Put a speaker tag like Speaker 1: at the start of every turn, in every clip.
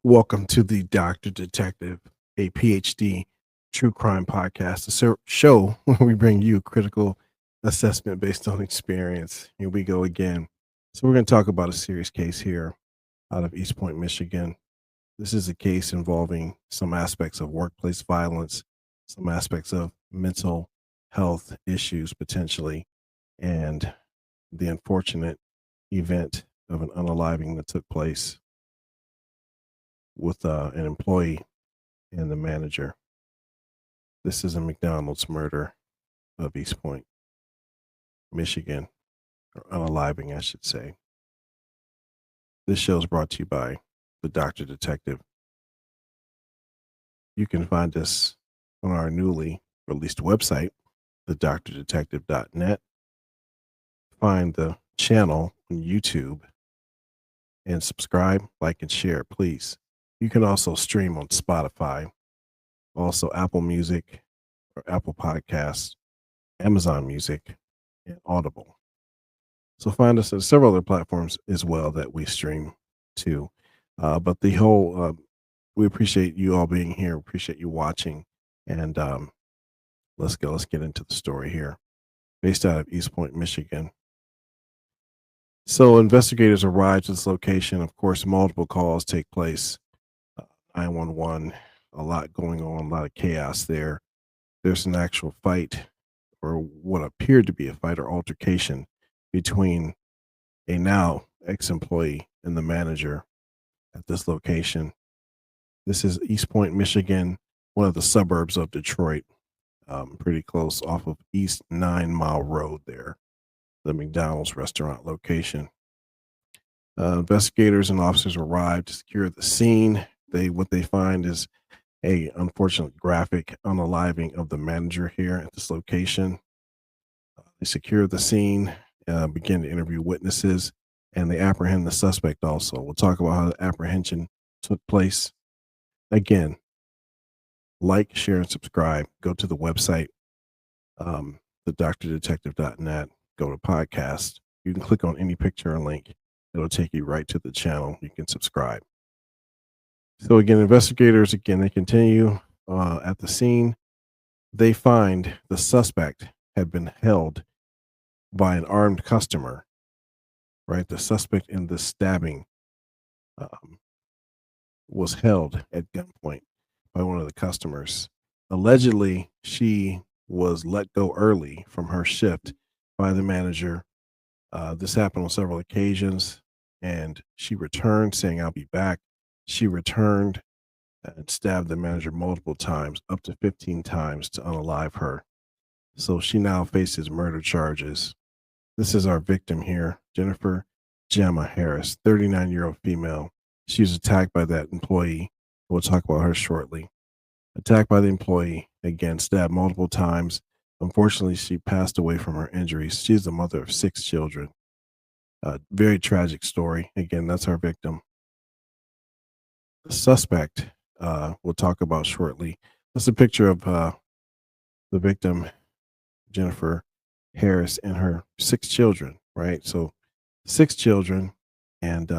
Speaker 1: Welcome to the Doctor Detective, a PhD true crime podcast, show where we bring you critical assessment based on experience. Here we go again. So, we're going to talk about a serious case here out of Eastpointe, Michigan. This is a case involving some aspects of workplace violence, some aspects of mental health issues potentially, and the unfortunate event of an unaliving that took place with an employee and the manager. This is a McDonald's murder of Eastpointe, Michigan, or unaliving, I should say. This show is brought to you by the Doctor Detective. You can find us on our newly released website, thedoctordetective.net. Find the channel on YouTube and subscribe, like, and share, please. You can also stream on Spotify, also Apple Music or Apple Podcasts, Amazon Music, and Audible. So find us at several other platforms as well that we stream to. But the whole, we appreciate you all being here. Appreciate you watching. And let's go. Let's get into the story here. Based out of Eastpointe, Michigan. So investigators arrive to this location. Of course, multiple calls take place. 911, a lot going on, a lot of chaos there. There's an actual fight, or what appeared to be a fight or altercation between a now ex-employee and the manager at this location. This is Eastpointe, Michigan, one of the suburbs of Detroit, pretty close off of East 9 Mile Road there, the McDonald's restaurant location. Investigators and officers arrive to secure the scene. What they find is a unfortunate graphic unaliving of the manager here at this location. They secure the scene, begin to interview witnesses, and they apprehend the suspect also. We'll talk about how the apprehension took place. Again, like, share, and subscribe. Go to the website, thedoctordetective.net. Go to podcast. You can click on any picture or link. It'll take you right to the channel. You can subscribe. So again, investigators, they continue at the scene. They find the suspect had been held by an armed customer, right? The suspect in the stabbing was held at gunpoint by one of the customers. Allegedly, she was let go early from her shift by the manager. This happened on several occasions, and she returned saying, "I'll be back." She returned and stabbed the manager multiple times, up to 15 times, to unalive her. So she now faces murder charges. This is our victim here, Jennifer Gemma Harris, 39-year-old female. She was attacked by that employee. We'll talk about her shortly. Attacked by the employee, again, stabbed multiple times. Unfortunately, she passed away from her injuries. She's the mother of 6 children. Very tragic story. Again, that's our victim. The suspect, we'll talk about shortly. That's a picture of the victim, Jennifer Harris, and her 6 children, right? So 6 children, and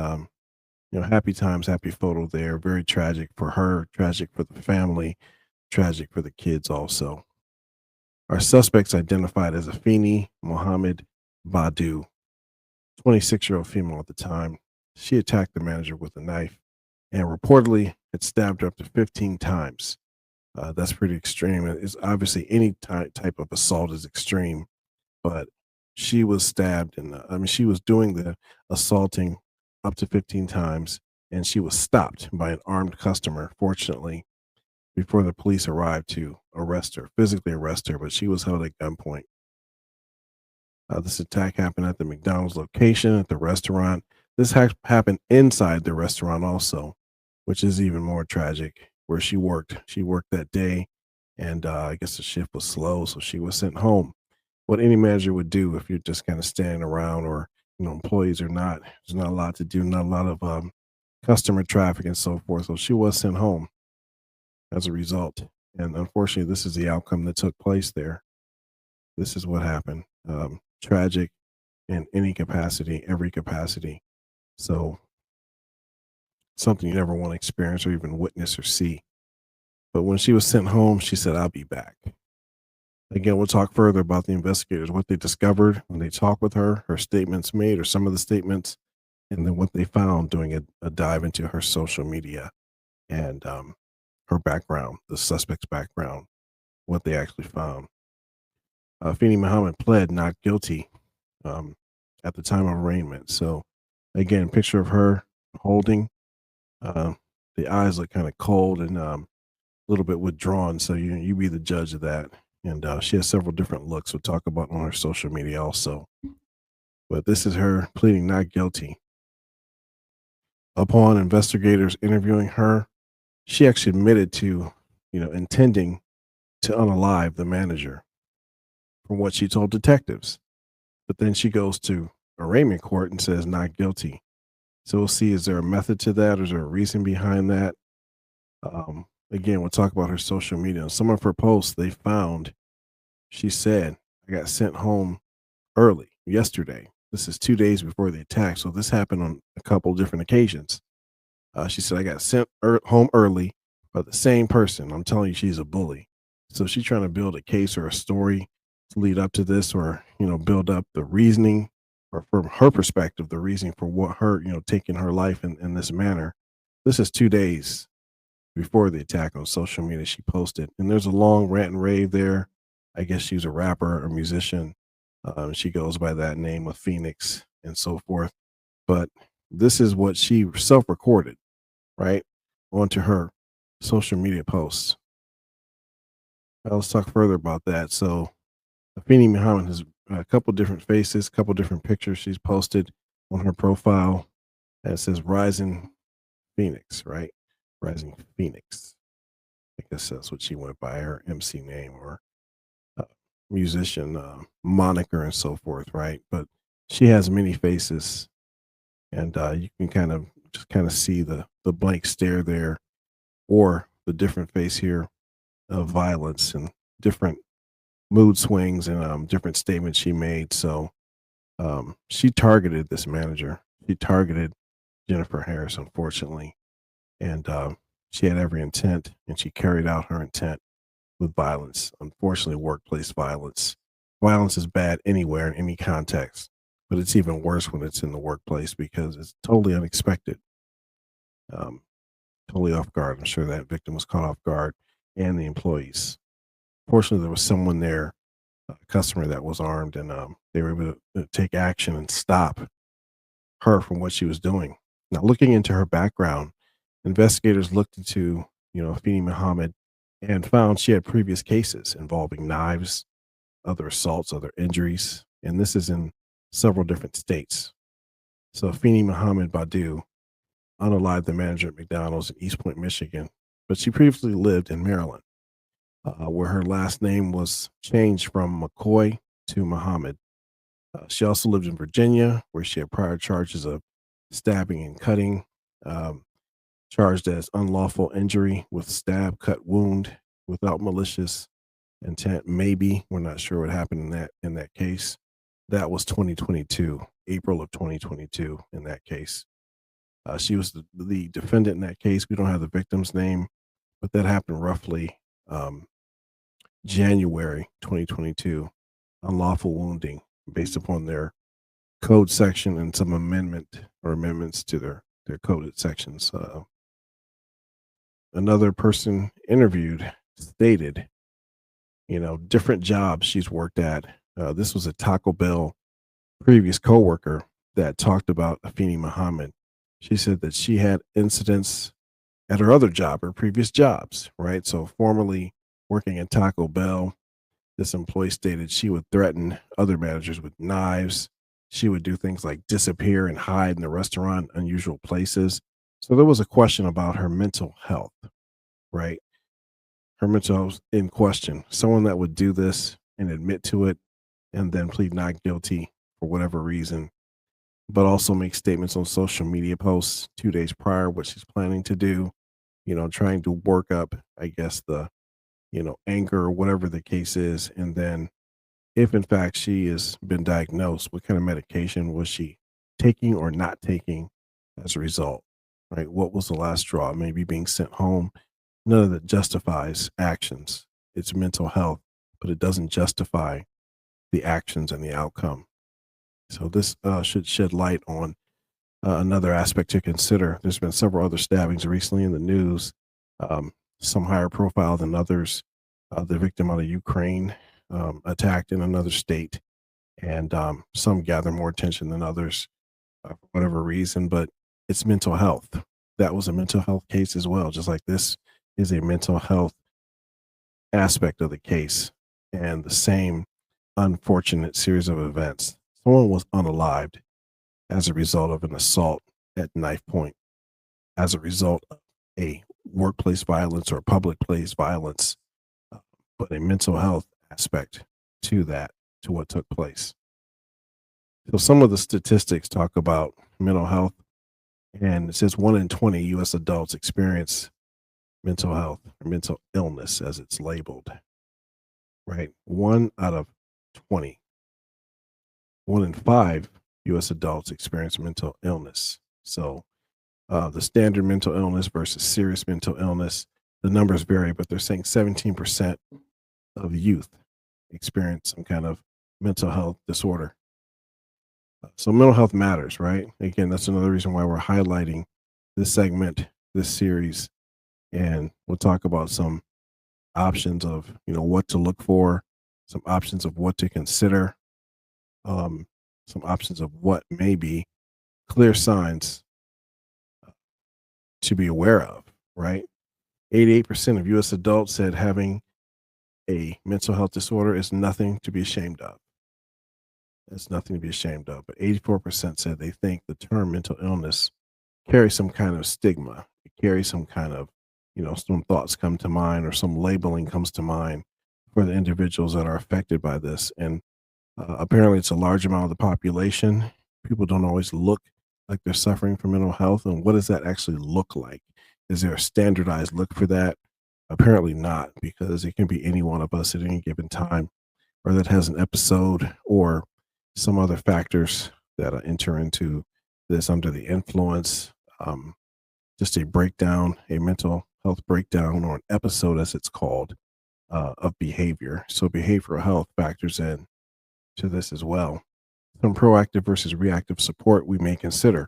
Speaker 1: happy times, happy photo there. Very tragic for her, tragic for the family, tragic for the kids also. Our suspects identified as Afeni Mohammed Badu, 26-year-old female at the time. She attacked the manager with a knife and reportedly had stabbed her up to 15 times. That's pretty extreme. It's obviously any type of assault is extreme, but she was stabbed, and she was doing the assaulting up to 15 times, and she was stopped by an armed customer, fortunately, before the police arrived to physically arrest her, but she was held at gunpoint. This attack happened at the McDonald's location at the restaurant. This happened inside the restaurant also, which is even more tragic, where she worked. She worked that day, and I guess the shift was slow, so she was sent home. What any manager would do if you're just kind of standing around, or employees are not, there's not a lot to do, not a lot of customer traffic and so forth. So she was sent home as a result. And unfortunately, this is the outcome that took place there. This is what happened. Tragic in any capacity, every capacity. So something you never want to experience or even witness or see. But when she was sent home, she said, "I'll be back." Again, we'll talk further about the investigators, what they discovered when they talked with her statements made, or some of the statements, and then what they found doing a dive into her social media and her background, the suspect's background, what they actually found. Afeni Mohammed pled not guilty um, at the time of arraignment. So, again, picture of her holding. Uh, the eyes look kind of cold and a little bit withdrawn. So you be the judge of that. And she has several different looks we'll talk about on her social media also. But this is her pleading not guilty. Upon investigators interviewing her, she actually admitted to, intending to unalive the manager from what she told detectives. But then she goes to arraignment court and says not guilty. So we'll see, is there a method to that? Or is there a reason behind that? Again, we'll talk about her social media. On some of her posts, they found, she said, "I got sent home early yesterday." This is 2 days before the attack. So this happened on a couple different occasions. She said, "I got sent home early by the same person." I'm telling you, she's a bully. So she's trying to build a case or a story to lead up to this, or, build up the reasoning, or from her perspective, the reasoning for what her, taking her life in this manner. This is 2 days before the attack on social media. She posted, and there's a long rant and rave there. I guess she's a rapper or musician. She goes by that name of Phoenix and so forth. But this is what she self-recorded, right, onto her social media posts. Let's talk further about that. So Afeni Mohammed has a couple different faces, a couple different pictures she's posted on her profile. And it says Rising Phoenix, right? Rising Phoenix. I guess that's what she went by, her MC name or musician moniker and so forth, right? But she has many faces, and you can kind of see the blank stare there, or the different face here of violence and different mood swings and different statements she made. So she targeted this manager. She targeted Jennifer Harris, unfortunately, and she had every intent, and she carried out her intent with violence. Unfortunately, workplace violence. Violence is bad anywhere in any context, but it's even worse when it's in the workplace because it's totally unexpected, um, totally off guard. I'm sure that victim was caught off guard, and the employees. Fortunately, there was someone there, a customer that was armed, and they were able to take action and stop her from what she was doing. Now, looking into her background, investigators looked into, Afeni Mohammed, and found she had previous cases involving knives, other assaults, other injuries, and this is in several different states. So Afeni Mohammed Badu unalived the manager at McDonald's in Eastpointe, Michigan, but she previously lived in Maryland, where her last name was changed from McCoy to Muhammad. She also lived in Virginia, where she had prior charges of stabbing and cutting, um, charged as unlawful injury with stab, cut, wound without malicious intent. Maybe we're not sure what happened in that case. That was 2022, April of 2022. In that case, she was the defendant in that case. We don't have the victim's name, but that happened roughly January 2022. Unlawful wounding based upon their code section and some amendments to their coded sections. Another person interviewed stated, different jobs she's worked at. This was a Taco Bell previous coworker that talked about Afeni Mohammed. She said that she had incidents at her other job, her previous jobs, right? So formerly working at Taco Bell, this employee stated she would threaten other managers with knives. She would do things like disappear and hide in the restaurant, unusual places. So there was a question about her mental health, right? Her mental health in question. Someone that would do this and admit to it and then plead not guilty for whatever reason, but also make statements on social media posts 2 days prior what she's planning to do, trying to work up, I guess, the, anger or whatever the case is. And then if in fact she has been diagnosed, what kind of medication was she taking or not taking as a result? right? What was the last straw? Maybe being sent home. None of that justifies actions. It's mental health, but it doesn't justify the actions and the outcome. So this should shed light on another aspect to consider. There's been several other stabbings recently in the news, um, some higher profile than others. The victim out of Ukraine attacked in another state, and some gather more attention than others for whatever reason. But it's mental health. That was a mental health case as well, just like this is a mental health aspect of the case, and the same unfortunate series of events. Someone was unalived as a result of an assault at knife point, as a result of a workplace violence or public place violence, uh, but a mental health aspect to that, to what took place. So some of the statistics talk about mental health, and it says 1 in 20 US adults experience mental health or mental illness as it's labeled, right? 1 out of 20. 1 in 5 US adults experience mental illness. So the standard mental illness versus serious mental illness, the numbers vary, but they're saying 17% of youth experience some kind of mental health disorder. So mental health matters, right? Again, that's another reason why we're highlighting this segment, this series, and we'll talk about some options of what to look for, some options of what to consider, um, some options of what may be clear signs to be aware of, right? 88% of US adults said having a mental health disorder is nothing to be ashamed of. It's nothing to be ashamed of. But 84% said they think the term mental illness carries some kind of stigma. It carries some kind of, some thoughts come to mind or some labeling comes to mind for the individuals that are affected by this. And apparently, it's a large amount of the population. People don't always look like they're suffering from mental health. And what does that actually look like? Is there a standardized look for that? Apparently not, because it can be any one of us at any given time, or that has an episode or some other factors that enter into this under the influence. Just a breakdown, a mental health breakdown, or an episode, as it's called, of behavior. So behavioral health factors in to this as well. Some proactive versus reactive support we may consider.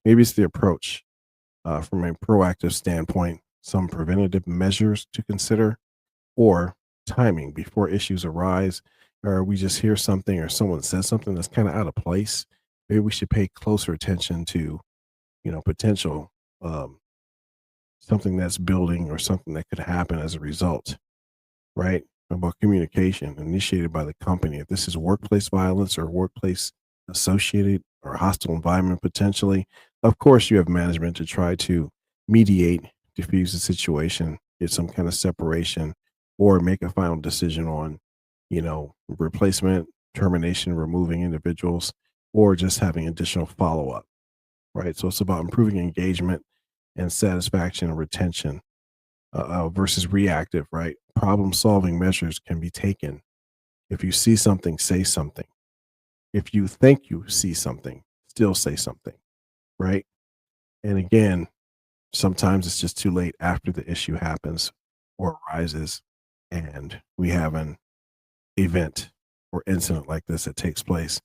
Speaker 1: Maybe it's the approach from a proactive standpoint, some preventative measures to consider, or timing before issues arise, or we just hear something or someone says something that's kind of out of place. Maybe we should pay closer attention to, potential um, something that's building or something that could happen as a result, right? About communication initiated by the company. If this is workplace violence or workplace associated or hostile environment potentially, of course you have management to try to mediate, diffuse the situation, get some kind of separation, or make a final decision on, replacement, termination, removing individuals, or just having additional follow-up, right? So it's about improving engagement and satisfaction and retention versus reactive, right? Problem solving measures can be taken. If you see something, say something. If you think you see something, still say something, right? And again, sometimes it's just too late after the issue happens or arises, and we have an event or incident like this that takes place.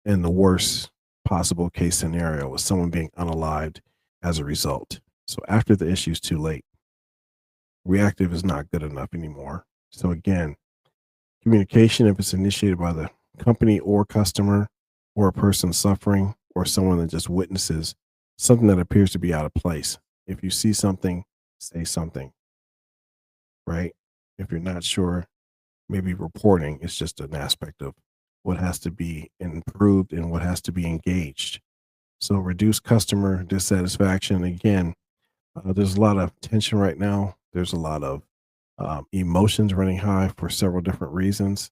Speaker 1: In the worst possible case scenario with someone being unalived as a result. So after the issue is too late, reactive is not good enough anymore. So again, communication, if it's initiated by the company or customer or a person suffering or someone that just witnesses something that appears to be out of place. If you see something, say something, right? If you're not sure, maybe reporting is just an aspect of what has to be improved and what has to be engaged. So reduce customer dissatisfaction. Again, there's a lot of tension right now. There's a lot of emotions running high for several different reasons.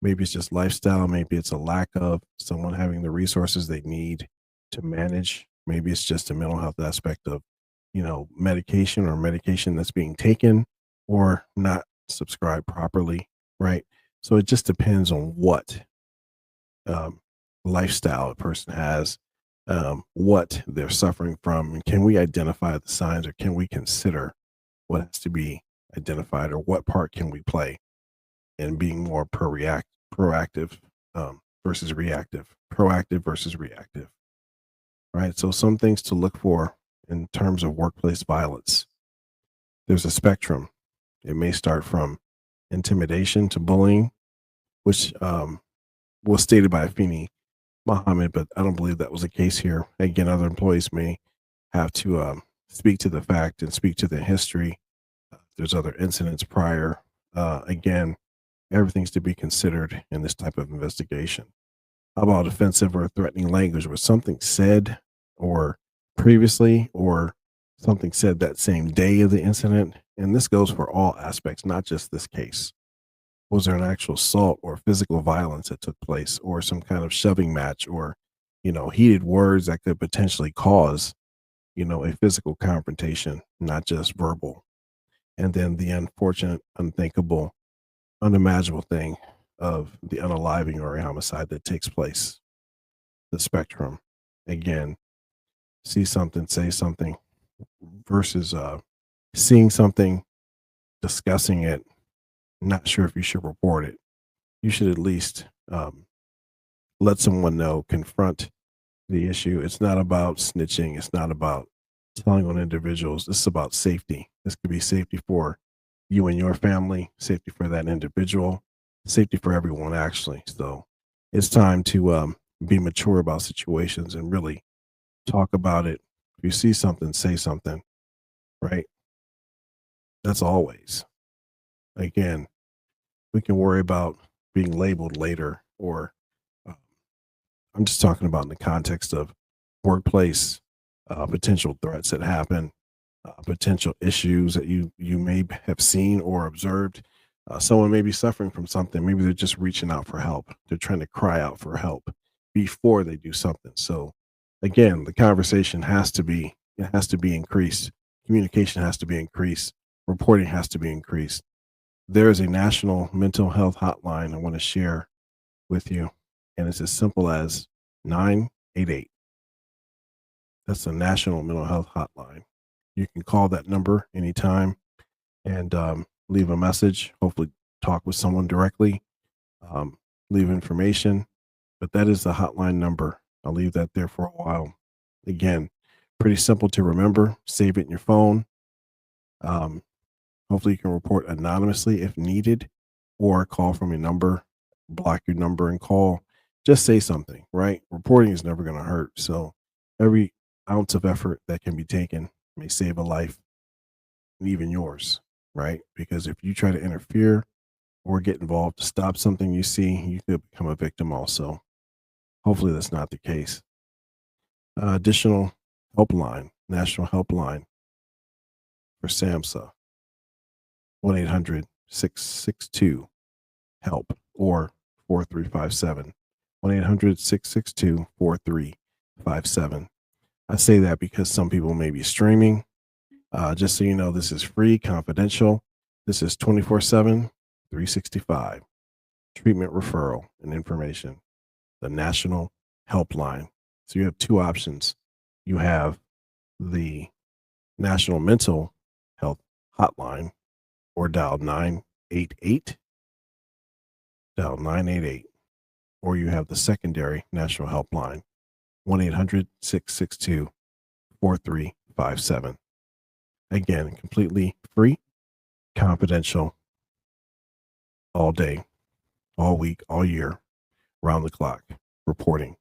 Speaker 1: Maybe it's just lifestyle. Maybe it's a lack of someone having the resources they need to manage. Maybe it's just a mental health aspect of, medication or medication that's being taken or not subscribed properly, right? So it just depends on what lifestyle a person has what they're suffering from, and can we identify the signs, or can we consider what has to be identified, or what part can we play in being more proactive versus reactive, proactive versus reactive, right? So some things to look for in terms of workplace violence. There's a spectrum. It may start from intimidation to bullying, which was stated by Afeni Mohammed, but I don't believe that was the case here. Again, other employees may have to speak to the fact and speak to the history. There's other incidents prior. Again, everything's to be considered in this type of investigation. How about offensive or threatening language? Was something said or previously, or something said that same day of the incident? And this goes for all aspects, not just this case. Was there an actual assault or physical violence that took place, or some kind of shoving match, or, heated words that could potentially cause, a physical confrontation, not just verbal? And then the unfortunate, unthinkable, unimaginable thing of the unaliving or a homicide that takes place. The spectrum. Again, see something, say something, versus seeing something, discussing it, not sure if you should report it. You should at least let someone know, confront the issue. It's not about snitching. It's not about telling on individuals. This is about safety. This could be safety for you and your family, safety for that individual, safety for everyone, actually. So it's time to be mature about situations and really talk about it. If you see something, say something, right? That's always. Again, we can worry about being labeled later, or uh, I'm just talking about in the context of workplace potential threats that happen, potential issues that you may have seen or observed. Someone may be suffering from something. Maybe they're just reaching out for help. They're trying to cry out for help before they do something. So again, the conversation has to be, it has to be increased. Communication has to be increased. Reporting has to be increased. There is a national mental health hotline I want to share with you, and it's as simple as 988. That's the national mental health hotline. You can call that number anytime and leave a message, hopefully talk with someone directly, leave information, but that is the hotline number. I'll leave that there for a while. Again, pretty simple to remember. Save it in your phone. Um, Hopefully you can report anonymously if needed, or call from a number, block your number and call. Just say something, right? Reporting is never going to hurt. So every ounce of effort that can be taken may save a life, and even yours, right? Because if you try to interfere or get involved to stop something you see, you could become a victim also. Hopefully that's not the case. Additional helpline, national helpline for SAMHSA, 1-800-662-HELP or 4357. 1-800-662-4357. I say that because some people may be streaming. Just so you know, this is free, confidential. This is 24/7, 365. Treatment referral and information. The National Helpline. So you have two options. You have the National Mental Health Hotline, or dial 988. Dial 988. Or you have the secondary National Helpline, 1-800-662-4357. Again, completely free, confidential, all day, all week, all year, round the clock, reporting.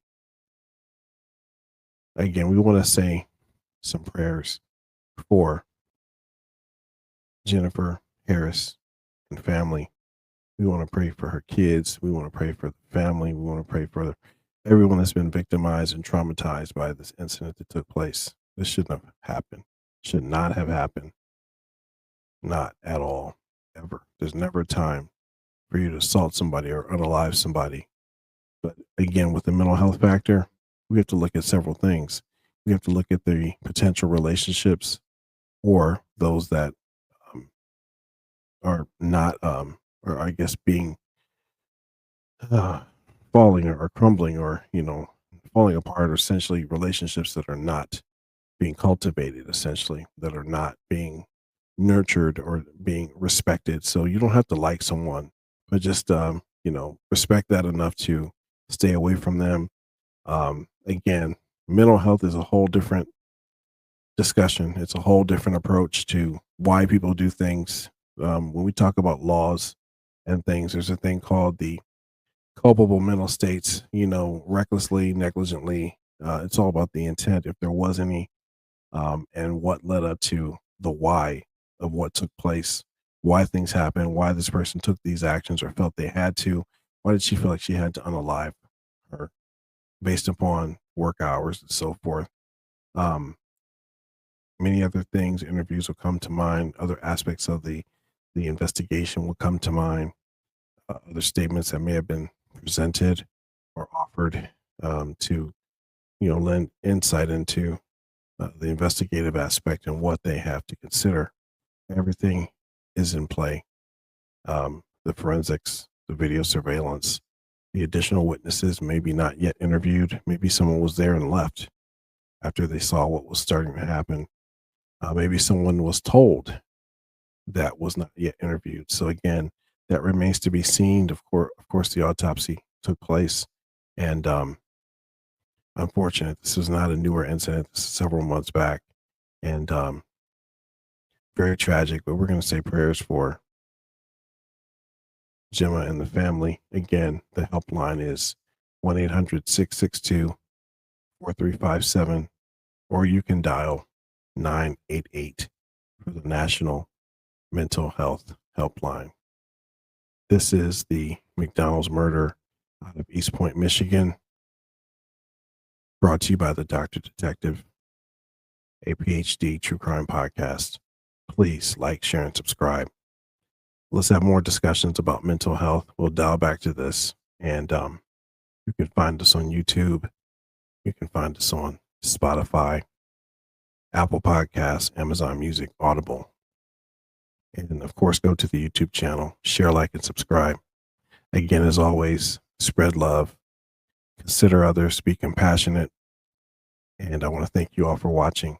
Speaker 1: Again, we want to say some prayers for Jennifer Harris and family. We want to pray for her kids. We want to pray for the family. We want to pray for everyone that's been victimized and traumatized by this incident that took place. This shouldn't have happened. Should not have happened. Not at all. Ever. There's never a time for you to assault somebody or unalive somebody. But again, with the mental health factor, we have to look at several things. We have to look at the potential relationships, or those that are not, or I guess being falling or crumbling, or falling apart are essentially relationships that are not being cultivated, essentially, that are not being nurtured or being respected. So you don't have to like someone, but just respect that enough to stay away from them. Again, mental health is a whole different discussion. It's a whole different approach to why people do things. When we talk about laws and things, there's a thing called the culpable mental states, recklessly, negligently. It's all about the intent, if there was any, and what led up to the why of what took place, why things happened, why this person took these actions or felt they had to. Why did she feel like she had to unalive her based upon work hours and so forth? Um, Many other things, interviews will come to mind, other aspects of the investigation will come to mind, other statements that may have been presented or offered to lend insight into the investigative aspect and what they have to consider. Everything is in play. The forensics, the video surveillance, the additional witnesses, maybe not yet interviewed, maybe someone was there and left after they saw what was starting to happen. Maybe someone was told that was not yet interviewed. So again, that remains to be seen. Of course, the autopsy took place, and unfortunate. This is not a newer incident. This is several months back, and very tragic. But we're going to say prayers for Gemma and the family. Again, the helpline is 1-800-662-4357, or you can dial 988 for the National Mental Health Helpline. This is the McDonald's murder out of Eastpointe, Michigan, brought to you by the Dr. Detective, a PhD true crime podcast. Please like, share, and subscribe. Let's have more discussions about mental health. We'll dial back to this, and you can find us on YouTube. You can find us on Spotify, Apple Podcasts, Amazon Music, Audible. And of course, go to the YouTube channel, share, like, and subscribe. Again, as always, spread love, consider others, be compassionate. And I want to thank you all for watching.